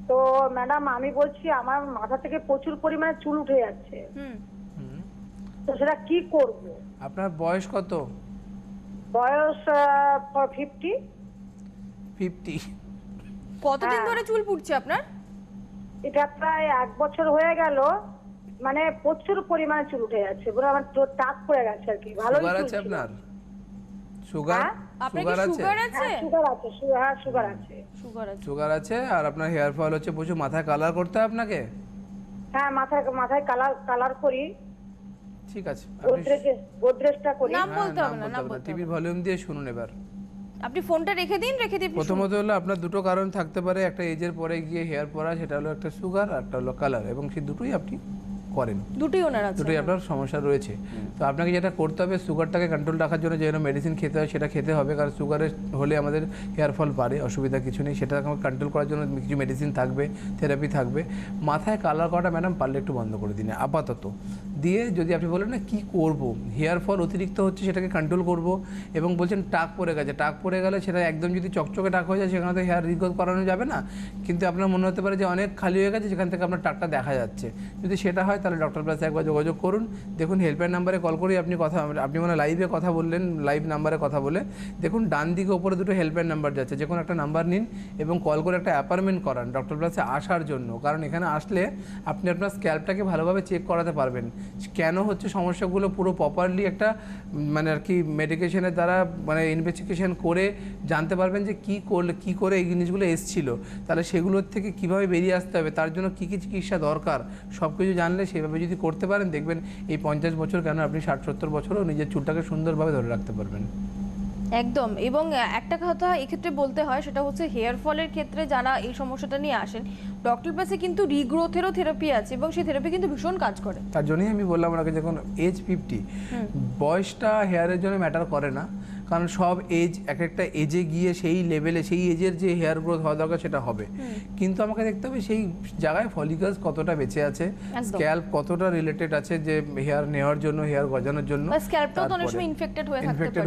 তো ম্যাডাম আমি বলছি আমার মাথা থেকে প্রচুর পরিমাণে চুল উঠে যাচ্ছে, তো সেটা কি করব? আপনার বয়স কত? বয়স 50। কতদিন ধরে চুল পুড়ছে আপনার? এটা প্রায় 1 বছর হয়ে গেল। মানে প্রচুর পরিমাণে চুল উঠে যাচ্ছে, পুরো আমার টাক পড়ে গেছে আর কি। ভালো সুগার আছে আপনার? সুগার আপনার কি সুগার আছে? সুগার আছে, সুগার আছে। সুগার আছে। আর আপনার হেয়ার ফল হচ্ছে প্রচুর, মাথায় কালার করতে হয় আপনাকে? হ্যাঁ, মাথায় কালার করি। ঠিক আছে, গোদরেজটা করি। নাম বলতে হবে না, নাম বলতে হবে। টিভির ভলিউম দিয়ে শুনুন এবার। আপনি ফোনটা রেখে দিন। প্রথমত হলো আপনার দুটো কারণ থাকতে পারে, একটা এজের পরে গিয়ে হেয়ার পড়া, সেটা হলো একটা সুগার আর একটা হলো কালার, এবং সেই দুটোই আপনি করেন, দুটোই ওনার আছে। দুটোই আপনার সমস্যা রয়েছে। তো আপনাকে যেটা করতে হবে, সুগারটাকে কন্ট্রোল রাখার জন্য যে মেডিসিন খেতে হয় সেটা খেতে হবে, কারণ সুগারের হলে আমাদের হেয়ার ফল বাড়ে, অসুবিধা কিছু নেই। সেটা কন্ট্রোল করার জন্য কিছু মেডিসিন থাকবে, থেরাপি থাকবে। মাথায় কালার করাটা ম্যাডাম পারলে একটু বন্ধ করে দিন আপাতত। দিয়ে যদি আপনি বলেন না কী করব, হেয়ার ফল অতিরিক্ত হচ্ছে সেটাকে কন্ট্রোল করব, এবং বলছেন টাক পড়ে গেছে, টাক পড়ে গেলে সেটা একদম যদি চকচকে টাক হয়ে যায় সেখানে তো হেয়ার রিগ্রোথ করানো যাবে না, কিন্তু আপনার মনে হতে পারে যে অনেক খালি হয়ে গেছে যেখান থেকে আপনার টাকটা দেখা যাচ্ছে। যদি সেটা হয় তাহলে ডক্টর প্লাসে একবার যোগাযোগ করুন। দেখুন হেল্পলাইন নাম্বারে কল করে আপনি মানে লাইভে কথা বললেন, লাইভ নাম্বারে কথা বলে দেখুন ডান দিকে ওপরে দুটো হেল্পলাইন নাম্বার যাচ্ছে, যে কোনো একটা নাম্বার নিন এবং কল করে একটা অ্যাপয়েন্টমেন্ট করান ডক্টর প্লাসে আসার জন্য। কারণ এখানে আসলে আপনি আপনার স্ক্যাল্পটাকে ভালোভাবে চেক করাতে পারবেন, কেন হচ্ছে সমস্যাগুলো পুরো প্রপারলি একটা মানে আর কি মেডিকেশনের দ্বারা মানে ইনভেস্টিগেশন করে জানতে পারবেন যে কী করে এই জিনিসগুলো এসেছিলো, তাহলে সেগুলোর থেকে কীভাবে বেরিয়ে আসতে হবে, তার জন্য কী কী চিকিৎসা দরকার সব কিছু জানলে সেইভাবে যদি করতে পারেন দেখবেন এই 50 বছর কেন আপনি 60-70 বছরও নিজের চুলটাকে সুন্দরভাবে ধরে রাখতে পারবেন। একদম। এবং একটা কথা এক্ষেত্রে বলতে হয়, সেটা হচ্ছে হেয়ার ফলের ক্ষেত্রে যারা এই সমস্যাটা নিয়ে আসেন, ডক্টর প্লাসে কিন্তু রিগ্রোথেরও থেরাপি আছে এবং সেই থেরাপি কিন্তু ভীষণ কাজ করে। তার জন্যই আমি বললাম ওনাকে, যখন এজ 50, বয়সটা হেয়ারের জন্য ম্যাটার করে না, কারণ সব এজ এক একটা এজে গিয়ে সেই লেভেলে সেই এজের যে হেয়ার গ্রোথ হওয়া দরকার সেটা হবে, কিন্তু আমাকে দেখতে হবে সেই জায়গায় ফলিকলস কতটা বেঁচে আছে, স্ক্যাল্প কতটা রিলেটেড আছে যে হেয়ার নেওয়ার জন্য, হেয়ার গজানোর জন্য। স্ক্যাল্পটাও তো অনেক সময় ইনফেক্টেড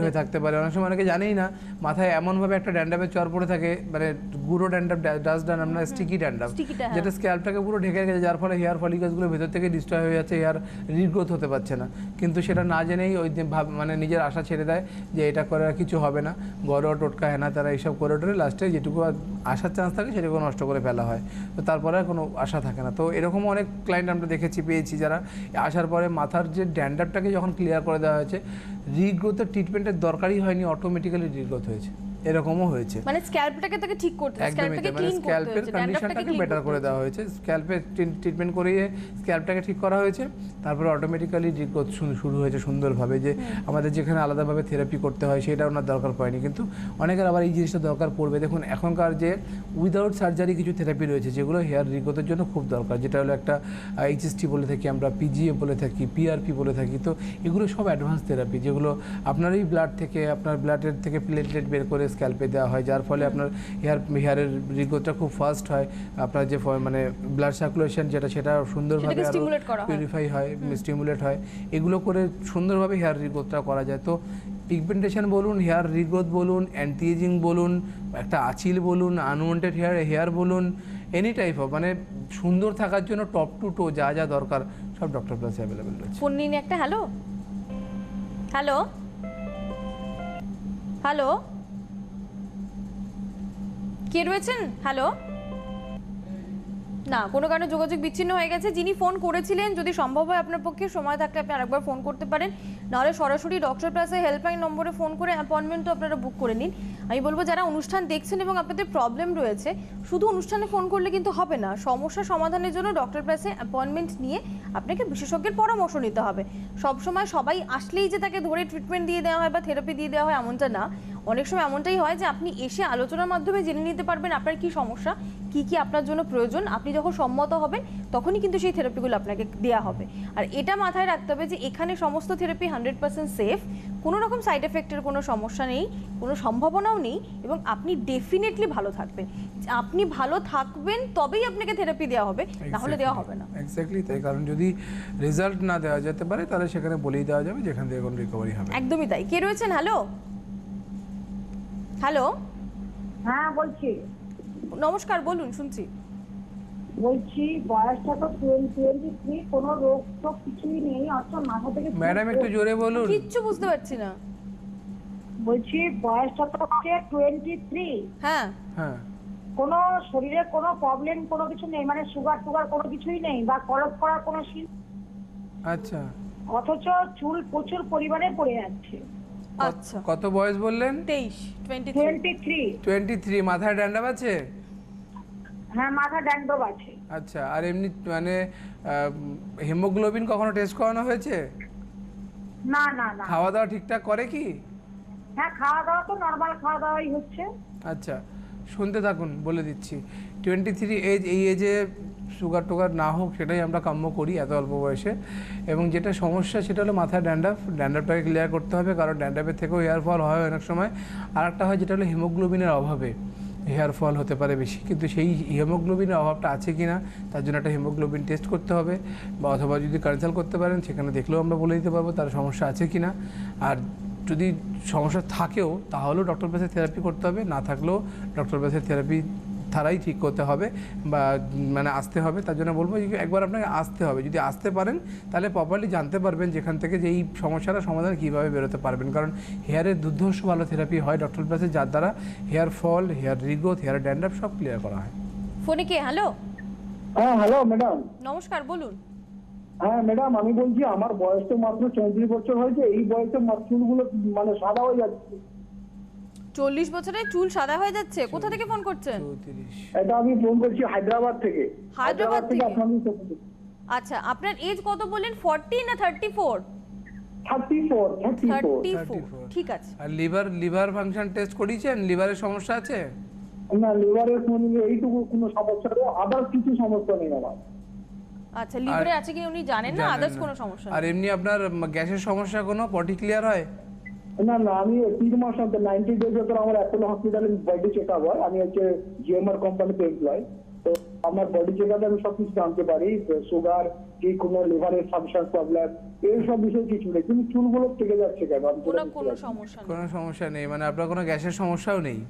হয়ে থাকতে পারে, অনেক সময় অনেকে জানেই না মাথায় এমনভাবে একটা ড্যান্ড্রাফের চর পড়ে থাকে, মানে গুঁড়ো ড্যান্ড্রাফ, ডাস্ট ডান, আমরা স্টিকি ড্যান্ড্রাফ, যেটা স্ক্যাল্পটাকে পুরো ঢেকে গেছে, যার ফলে হেয়ার ফলিকলসগুলো ভেতর থেকে ডিস্ট্রয় হয়ে যাচ্ছে, হেয়ার রিগ্রোথ হতে পারছে না। কিন্তু সেটা না জেনেই ওই মানে নিজের আশা ছেড়ে দেয় যে এটা করে আর কিছু হবে না, ঘরোয়া টোটকা হেনা তারা এইসব করে টোরে লাস্টে যেটুকু আসার চান্স থাকে সেটুকু নষ্ট করে ফেলা হয়, তো তারপরে আর কোনো আশা থাকে না। তো এরকম অনেক ক্লায়েন্ট আমরা দেখেছি, পেয়েছি, যারা আসার পরে মাথার যে ড্যান্ড্রাফটাকে যখন ক্লিয়ার করে দেওয়া হয়েছে, রিগ্রোথের ট্রিটমেন্টের দরকারই হয়নি, অটোমেটিক্যালি রিগ্রোথ হয়েছে, এরকমও হয়েছে। মানে স্ক্যাল্পটাকে তাকে ঠিক করতে হবে, স্ক্যাল্পটাকে ক্লিন করতে স্ক্যাল্পের কন্ডিশনটাকে বেটার করে দেওয়া হয়েছে, স্ক্যাল্পের ট্রিটমেন্ট করিয়ে স্ক্যাল্পটাকে ঠিক করা হয়েছে, তারপরে অটোমেটিক্যালি রিগ্রোথ শুরু হয়েছে সুন্দরভাবে। যে আমাদের যেখানে আলাদাভাবে থেরাপি করতে হয় সেটা ওনার দরকার পড়েনি, কিন্তু অনেকের আবার এই জিনিসটা দরকার পড়বে। দেখুন এখনকার যে উইদাউট সার্জারি কিছু থেরাপি রয়েছে যেগুলো হেয়ার রিগ্রোথের জন্য খুব দরকার, যেটা হলো একটা HST বলে থাকি আমরা, PGA বলে থাকি, PRP বলে থাকি। তো এগুলো সব অ্যাডভান্স থেরাপি, যেগুলো আপনারই ব্লাড থেকে, আপনার ব্লাডের থেকে প্লেটলেট বের করে স্ক্যাল্পে দেওয়া হয়, যার ফলে আপনার হেয়ারের রিগ্রোথটা খুব ফাস্ট হয়, আপনার যে মানে ব্লাড সার্কুলেশন সেটা সুন্দরভাবে পিউরিফাই হয়, স্টিমুলেট হয়, এগুলো করে সুন্দরভাবে হেয়ার রিগ্রোথটা করা যায়। তো পিগমেন্টেশন বলুন, হেয়ার রিগ্রোথ বলুন, অ্যান্টি এজিং বলুন, একটা আঁচিল বলুন, আনওয়ান্টেড হেয়ার বলুন, এনি টাইপ অফ মানে সুন্দর থাকার জন্য টপ টু টো যা যা দরকার সব ডক্টর প্লাসে অ্যাভেলেবেল রয়েছে। ফোন নিন একটা। হ্যালো হ্যালো হ্যালো, কে রয়েছেন? হ্যালো, না, কোনো কারণে যোগাযোগ বিচ্ছিন্ন হয়ে গেছে। যিনি ফোন করেছিলেন, যদি সম্ভব হয় আপনার পক্ষে সময় থাকলে আপনি আরেকবার ফোন করতে পারেন, নাহলে সরাসরি ডক্টর প্লাসে হেল্পলাইন নম্বরে ফোন করে অ্যাপয়েন্টমেন্টও আপনারা বুক করে নিন। আমি বলবো যারা অনুষ্ঠান দেখছেন এবং আপনাদের প্রবলেম রয়েছে, শুধু অনুষ্ঠানে ফোন করলে কিন্তু হবে না, সমস্যা সমাধানের জন্য ডক্টর প্লাসে অ্যাপয়েন্টমেন্ট নিয়ে আপনাকে বিশেষজ্ঞের পরামর্শ নিতে হবে। সবসময় সবাই আসলেই যে তাকে ধরে ট্রিটমেন্ট দিয়ে দেওয়া হয় বা থেরাপি দিয়ে দেওয়া হয় এমনটা না, অনেক সময় এমনটাই হয় যে আপনি এসে আলোচনার মাধ্যমে জেনে নিতে পারবেন আপনার কি সমস্যা, কি কি আপনার জন্য প্রয়োজন। আপনি যখন সম্মত হবেন তখনই কিন্তু সেই থেরাপিগুলো আপনাকে দেওয়া হবে। আর এটা মাথায় রাখতে হবে যে এখানে সমস্ত থেরাপি 100% সেফ, কোনো রকম সাইড এফেক্টের কোনো সমস্যা নেই, কোনো সম্ভাবনাও নেই, এবং আপনি ডেফিনেটলি ভালো থাকবেন। আপনি ভালো থাকবেন তবেই আপনাকে থেরাপি দেওয়া হবে, তাহলে দেওয়া হবে না। এক্স্যাক্টলি তাই, কারণ যদি রেজাল্ট না দেওয়া যেতে পারে তাহলে সেখানে বলেই দেওয়া যাবে যেখান থেকে কোনো রিকভারি হবে। একদমই তাই। কে রয়েছেন? হ্যালো হ্যালো, হ্যাঁ বলছি। নমস্কার, বলুন, শুনছি। বলছি বয়সটা তো 23, কোনো রোগ তো কিছুই নেই, অথচ মাথা থেকে ম্যাডাম একটু জোরে বলুন। কিচ্ছু বুঝতে পারছি না। বলছি বয়সটা তো 23। হ্যাঁ হ্যাঁ, কোনো শরীরে কোনো প্রবলেম কোনো কিছু নেই, মানে সুগার টুগার কোনো কিছুই নেই, বা কলপ করার কোনো আচ্ছা, অথচ চুল প্রচুর পরিমাণে পড়ে যাচ্ছে। আচ্ছা, কত বয়স বললেন? 23। 23। মাথায় ড্যান্ড্রাফ আছে? হ্যাঁ, মাথা ড্যান্ড্রফ আছে। আচ্ছা, আর এমনি মানে হিমোগ্লোবিন কখনো টেস্ট করানো হয়েছে? না না না। খাওয়া দাওয়া ঠিকঠাক করে কি? হ্যাঁ, খাওয়া দাওয়া তো নর্মাল খাওয়া দাওয়াই হচ্ছে। আচ্ছা, শুনতে থাকুন, বলে দিচ্ছি। 23 এজ, এই এজে সুগার টুগার না হোক সেটাই আমরা কাম্য করি এত অল্প বয়সে। এবং যেটা সমস্যা সেটা হলো মাথায় ড্যান্ড্রাফটাকে ক্লিয়ার করতে হবে, কারণ ড্যান্ড্রাফের থেকেও হেয়ার ফল হয় অনেক সময়। আর একটা হয় যেটা হলো হিমোগ্লোবিনের অভাবে হেয়ার ফল হতে পারে বেশি, কিন্তু সেই হিমোগ্লোবিনের অভাবটা আছে কি না তার জন্য একটা হিমোগ্লোবিন টেস্ট করতে হবে, বা অথবা যদি কনসাল্ট করতে পারেন সেখানে দেখলেও আমরা বলে দিতে পারবো তার সমস্যা আছে কি না। আর যদি সমস্যা থাকেও তাহলেও ডক্টর প্লাসের থেরাপি করতে হবে, না থাকলেও ডক্টর প্লাসের থেরাপি ধারাই ঠিক করতে হবে বা মানে আসতে হবে। তার জন্য বলবো যে একবার আপনাকে আসতে হবে, যদি আসতে পারেন তাহলে প্রপারলি জানতে পারবেন যেখান থেকে যে এই সমস্যাটা সমাধান কীভাবে বেরোতে পারবেন। কারণ হেয়ারের দুর্ধর্ষ ভালো থেরাপি হয় ডক্টর প্লাসে, যার দ্বারা hair fall, hair regrowth, hair dandruff সব ক্লিয়ার করা হয়। ফোনে কে? হ্যালো, হ্যাঁ হ্যালো ম্যাডাম। নমস্কার, বলুন। হ্যাঁ ম্যাডাম, আমি বলছি আমার বয়স তো মাত্র 34 বছর হয়েছে, এই বয়সে চুলগুলো মানে সাদা হয়ে যাচ্ছে। 40 বছরে চুল সাদা হয়ে যাচ্ছে? কোথা থেকে ফোন করছেন? 34। এটা আমি ফোন করছি হায়দ্রাবাদ থেকে। হায়দ্রাবাদ থেকে? আপনাদের সাথে। আচ্ছা, আপনার এজ কত বললেন? 40 না 34? 34। 34, ঠিক আছে। আর লিভার ফাংশন টেস্ট করিয়েছেন? লিভারের সমস্যা আছে? না, লিভারের এইটুকু কোনো সমস্যা নেই, আদার কিছু সমস্যা নেই আমার। আচ্ছা, লিভারে আছে কি উনি জানেন না? আদার্স কোনো সমস্যা আর নেই? এমনি আপনার গ্যাসের সমস্যা কোনো? পটি ক্লিয়ার হয়? না না, আমি 3 মাস অন্তর 90 ডেজ অন্তর আমার অ্যাপোলো হসপিটালে বডি চেক আপ হয়। আমি হচ্ছে জিএমআর কোম্পানিতে এমপ্লয়, তো আমার বডি চেক আপে আমি সবকিছু জানতে পারি, সুগার কি কোনো লিভারের ফাংশন প্রবলেম এই সব বিষয় কিছু নেই। কিন্তু চুলগুলো থেকে যাচ্ছে কেন? আমি কোনো সমস্যা নেই? কোনো সমস্যা নেই, মানে আপনার কোনো গ্যাসের সমস্যাও নেই?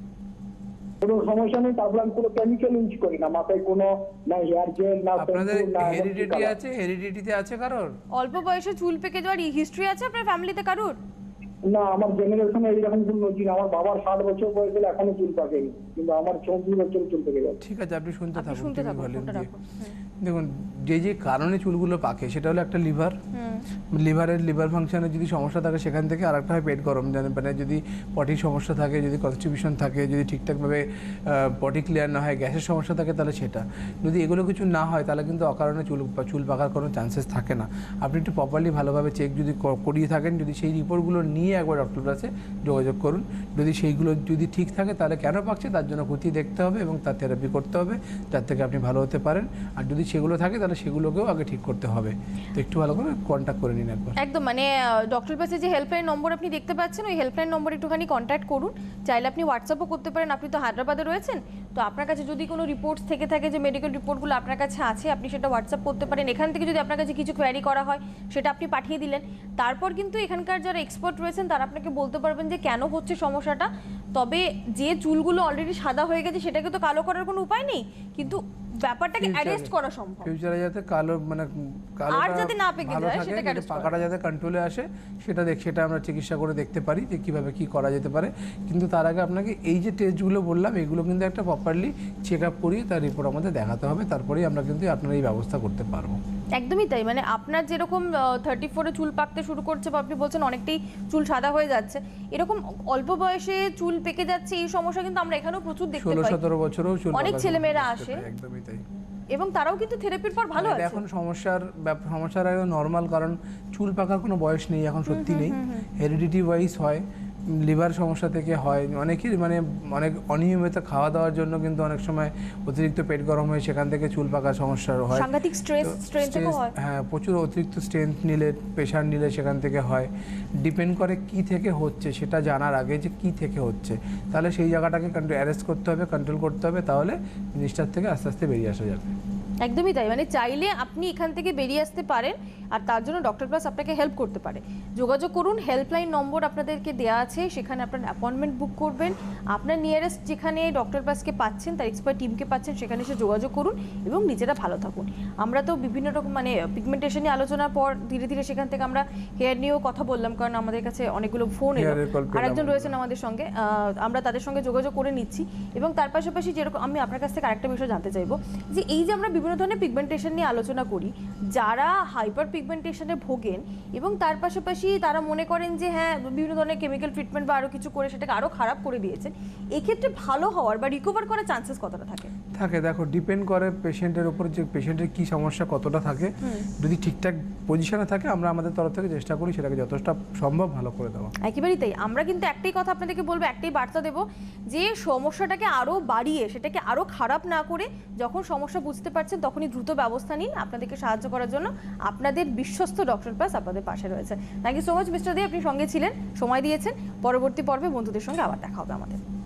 কোনো সমস্যা নেই। তারপর আমি কোনো কেমিক্যাল ইউজ করি না, মাথায় কোনো না হেয়ার জেল না আপনাদের shampoo, না হেরিডিটি আছে? হেরিডিটিতে আছে কারোর? অল্প বয়সে চুল পেকে যাওয়ার হিস্ট্রি আছে আপনার ফ্যামিলিতে কারোর? না, আমার জেনারেশনে এইরকম কোনো নজির। আমার বাবার 60 বছর বয়স হলে এখনো চুল পাকেনি, কিন্তু আমার 34 বছর চুল পেকে যাচ্ছে। ঠিক আছে, আপনি শুনতে থাকুন। শুনতে থাকুন, ভলিউম ফোনটা দিয়ে। রাখুন। দেখুন, যে কারণে চুলগুলো পাকে সেটা হলো একটা লিভার ফাংশনের যদি সমস্যা থাকে সেখান থেকে, আর একটা হয় পেট গরম, মানে যদি পটির সমস্যা থাকে, যদি কনস্টিপেশন থাকে, যদি ঠিকঠাকভাবে পটি ক্লিয়ার না হয়, গ্যাসের সমস্যা থাকে, তাহলে সেটা। যদি এগুলো কিছু না হয় তাহলে কিন্তু অকারণে চুল পাকার কোনো চান্সেস থাকে না। আপনি একটু প্রপারলি ভালোভাবে চেক যদি করিয়ে থাকেন, যদি সেই রিপোর্টগুলো নিয়ে একবার ডক্টর কাছে যোগাযোগ করুন। যদি সেইগুলো যদি ঠিক থাকে তাহলে কেন পাকছে তার জন্য খতিয়ে দেখতে হবে এবং তার থেরাপি করতে হবে, যার থেকে আপনি ভালো হতে পারেন। আর যদি সেগুলো থাকে তাহলে সেগুলোকেও আগে ঠিক করতে হবে। তো একটু ভালো করে কন্ট্যাক্ট করে নিন একবার। একদম, মানে ডক্টর প্লাসে যে হেল্পলাইন নম্বর আপনি দেখতে পাচ্ছেন, ওই হেল্পলাইন নম্বরে একটুখানি কন্ট্যাক্ট করুন। চাইলে আপনি হোয়াটসঅ্যাপও করতে পারেন। আপনি তো হায়দ্রাবাদে রয়েছেন, তো আপনার কাছে যদি কোনো রিপোর্টস থেকে থাকে, যে মেডিকেল রিপোর্টগুলো আপনার কাছে আছে, আপনি সেটা হোয়াটসঅ্যাপ করতে পারেন। এখান থেকে যদি আপনার কাছে কিছু কোয়ারি করা হয় সেটা আপনি পাঠিয়ে দিলেন। তারপর কিন্তু এখানকার যারা এক্সপার্ট রয়েছেন তারা আপনাকে বলতে পারবেন যে কেন হচ্ছে সমস্যাটা। তবে যে চুলগুলো অলরেডি সাদা হয়ে গেছে সেটাকে তো কালো করার কোনো উপায় নেই, কিন্তু ব্যাপারটাকে অ্যারেস্ট করা সম্ভব। ফিউচারে যাতে কালো মানে আর যাতে না পেকে ভালো যায় থাকে, সেটাকে arrest করা। পাকাটা যাতে কন্ট্রোলে আসে সেটা আমরা চিকিৎসা করে দেখতে পারি যে কীভাবে কী করা যেতে পারে। কিন্তু তার আগে আপনাকে এই যে টেস্টগুলো বললাম এগুলো কিন্তু একটা প্রপারলি চেক আপ করিয়ে তার রিপোর্ট আমাদের দেখাতে হবে, তারপরেই আমরা কিন্তু আপনার এই ব্যবস্থা করতে পারবো। একদমই তাই, মানে আপনার যেরকম 34-এ চুল পাকতে শুরু করছে বা আপনি বলছেন অনেকটাই চুল সাদা হয়ে যাচ্ছে, এরকম অল্প বয়সে চুল পেকে যাচ্ছে এই সমস্যা কিন্তু আমরা এখানেও প্রচুর দেখতে পাই। 16-17 বছরেও চুল অনেক পাকার ছেলেমেয়েরা সমস্যা আসে। দেখতে পাই, একদমই তাই। এবং তারাও কিন্তু থেরাপির পর ভালো আছে। এখন সমস্যার একদম নর্মাল, কারণ চুল পাকার কোনো বয়স নেই এখন, সত্যি নেই। হেরিডিটি ওয়াইজ হয়, লিভার সমস্যা থেকে হয়, অনেকের মানে অনেক অনিয়মিত খাওয়া দাওয়ার জন্য কিন্তু অনেক সময় অতিরিক্ত পেট গরম হয়ে সেখান থেকে চুল পাকার সমস্যা হয়। সাংঘাতিক স্ট্রেন থেকেও হয়। হ্যাঁ, প্রচুর অতিরিক্ত স্ট্রেন্থ নিলে, প্রেশার নিলে সেখান থেকে হয়। ডিপেন্ড করে কি থেকে হচ্ছে সেটা জানার আগে যে কি থেকে হচ্ছে, তাহলে সেই জায়গাটাকে অ্যারেস্ট করতে হবে, কন্ট্রোল করতে হবে, তাহলে জিনিসটার থেকে আস্তে আস্তে বেরিয়ে আসা যাবে। একদমই তাই, মানে চাইলে আপনি এখান থেকে বেরিয়ে আসতে পারেন, আর তার জন্য ডক্টর প্লাস আপনাকে হেল্প করতে পারে। যোগাযোগ করুন, হেল্পলাইন নম্বর আপনাদেরকে দেওয়া আছে, সেখানে আপনার অ্যাপয়েন্টমেন্ট বুক করবেন। আপনার নিয়ারেস্ট যেখানে ডক্টর প্লাসকে পাচ্ছেন, তার এক্সপার্ট টিমকে পাচ্ছেন, সেখানে এসে যোগাযোগ করুন এবং নিজেরা ভালো থাকুন। আমরা তো বিভিন্ন রকম মানে পিগমেন্টেশন নিয়ে আলোচনার পর ধীরে ধীরে সেখান থেকে আমরা হেয়ার নিয়েও কথা বললাম, কারণ আমাদের কাছে অনেকগুলো ফোন এলো। আরেকজন রয়েছেন আমাদের সঙ্গে, আমরা তাদের সঙ্গে যোগাযোগ করে নিচ্ছি। এবং তার পাশাপাশি যেরকম আমি আপনার কাছ থেকে আরেকটা বিষয় জানতে চাইবো, যে এই যে আমরা বিভিন্ন ধরনের পিগমেন্টেশন নিয়ে আলোচনা করি, যারা হাইপার পিগমেন্টেশনে ভোগেন এবং তার পাশাপাশি তারা মনে করেন যে হ্যাঁ বিভিন্ন ধরনের কেমিক্যাল ট্রিটমেন্ট বা আরও কিছু করে সেটাকে আরও খারাপ করে দিয়েছেন, এক্ষেত্রে ভালো হওয়ার বা রিকভার করার চান্সেস কতটা থাকে? দেখো, ডিপেন্ড করে পেশেন্টের উপর, যে পেশেন্টের কী সমস্যা কতটা থাকে। যদি ঠিকঠাক পজিশনে থাকে আমরা আমাদের তরফ থেকে চেষ্টা করি সেটাকে যতটা সম্ভব ভালো করে দেওয়া। একেবারেই তাই, আমরা কিন্তু একটাই কথা আপনাদেরকে বলবো, একটাই বার্তা দেবো, যে সমস্যাটাকে আরও বাড়িয়ে সেটাকে আরও খারাপ না করে যখন সমস্যা বুঝতে পারছেন পাচ্ছেন তখনই দ্রুত ব্যবস্থা নিন। আপনাদেরকে সাহায্য করার জন্য আপনাদের বিশ্বস্ত ডক্টর প্লাস আপনাদের পাশে রয়েছে। Thank you so much mister Dey, আপনি সঙ্গে ছিলেন, সময় দিয়েছেন। পরবর্তী পর্বে বন্ধুদের সঙ্গে আবার দেখা হবে আমাদের।